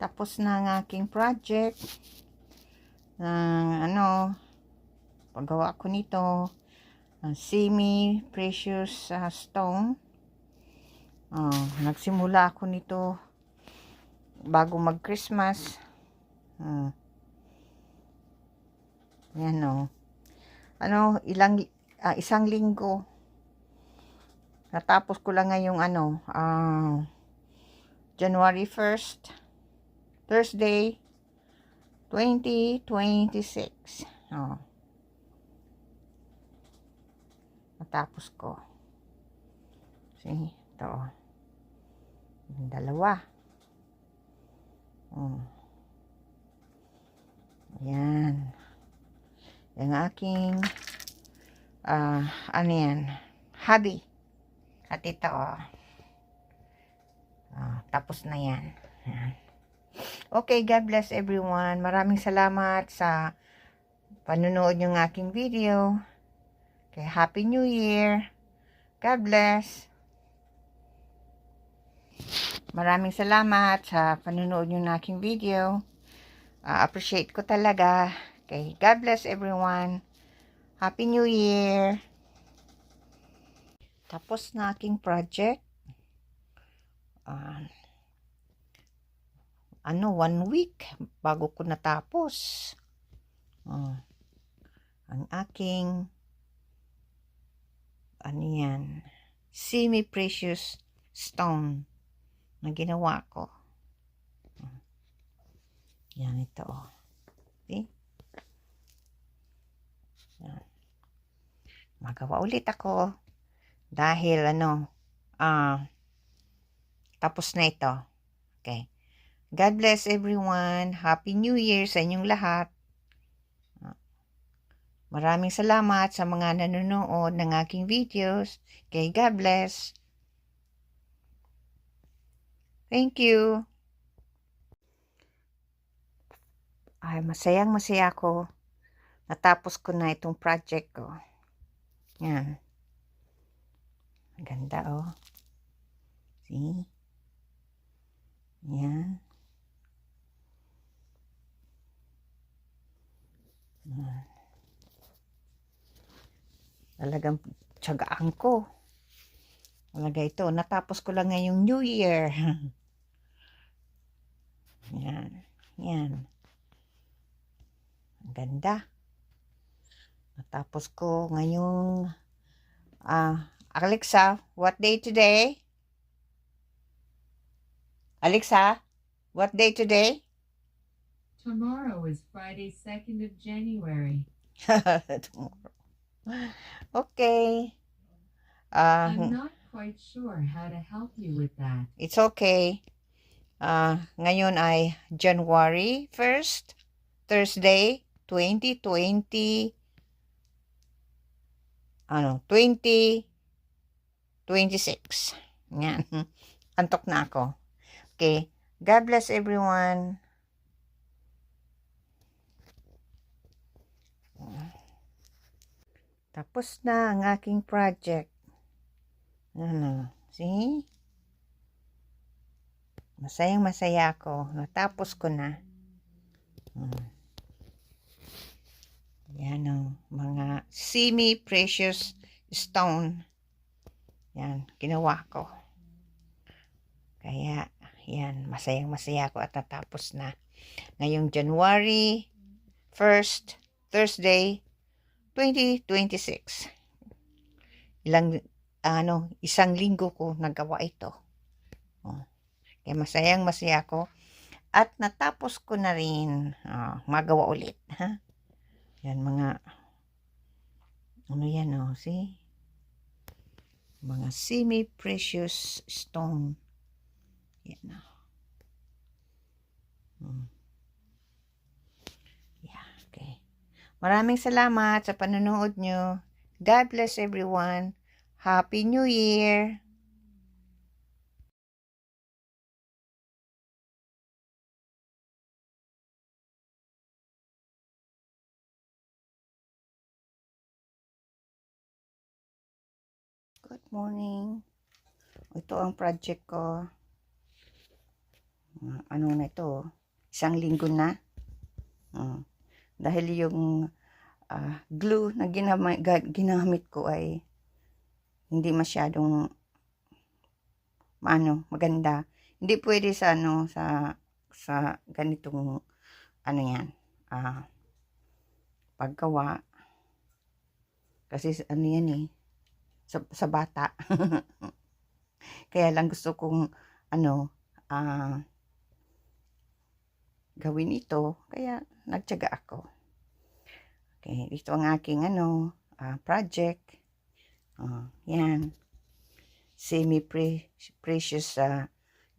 Tapos na ang aking project ng paggawa ko nito, semi-precious stone. Nagsimula ako nito bago mag-Christmas. Yan isang linggo. Natapos ko lang ngayong January 1st, Thursday, 2026. Natapos ko. See, ito. Yung dalawa. Ayan. Yung aking hobby. At ito, tapos na yan. Okay, God bless everyone. Maraming salamat sa panunood ng aking video. Okay, Happy New Year. God bless. Maraming salamat sa panunood ng aking video. Appreciate ko talaga. Okay, God bless everyone. Happy New Year. Tapos na aking project. 1 week bago ko natapos. Ang aking semi-precious stone na ginawa ko. Yan ito. See? Yan. Magawa ulit ako dahil tapos na ito. Okay. God bless everyone. Happy New Year sa inyong lahat. Maraming salamat sa mga nanonood ng aking videos. Okay, God bless. Thank you. Masaya ako. Natapos ko na itong project ko. Yan. Ganda, oh. See? Yan. Talagang tiyagaan ko. Talaga ito. Natapos ko lang ngayong New Year. Yan. Yan. Ang ganda. Natapos ko ngayong Alexa, what day today? Alexa, what day today? Tomorrow is Friday, 2nd of January. Tomorrow. Okay. I'm not quite sure how to help you with that. It's okay. Ngayon ay January 1st, Thursday, 2026. Yan. Antok na ako. Okay. God bless everyone. Tapos na ang aking project. See? Masaya ako. Natapos ko na. Yan mga semi-precious stone. Yan, ginawa ko. Kaya, yan, masaya ako at natapos na. Ngayong January 1st, Thursday, 2026. Isang linggo ko nagawa ito. Kaya masaya ako. At natapos ko na rin magawa ulit. Yan mga see? Mga semi-precious stone. Yan Yeah, okay. Maraming salamat sa panonood nyo. God bless everyone. Happy New Year! Good morning. Ito ang project ko. ano na ito, 1 linggo na. Dahil yung glue na ginamit ko ay hindi masyadong maganda. Hindi pwede sa sa ganitong yan, paggawa. Kasi yan sa bata. Kaya lang gusto kong gawin ito, kaya nagtiyaga ako. Okay, ito ang aking project. Yan. Semi-precious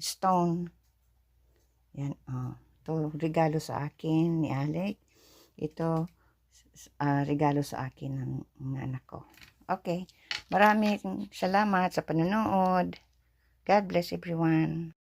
stone. Yan, ito regalo sa akin ni Alec. Ito regalo sa akin ng anak ko. Okay, maraming salamat sa panonood. God bless everyone.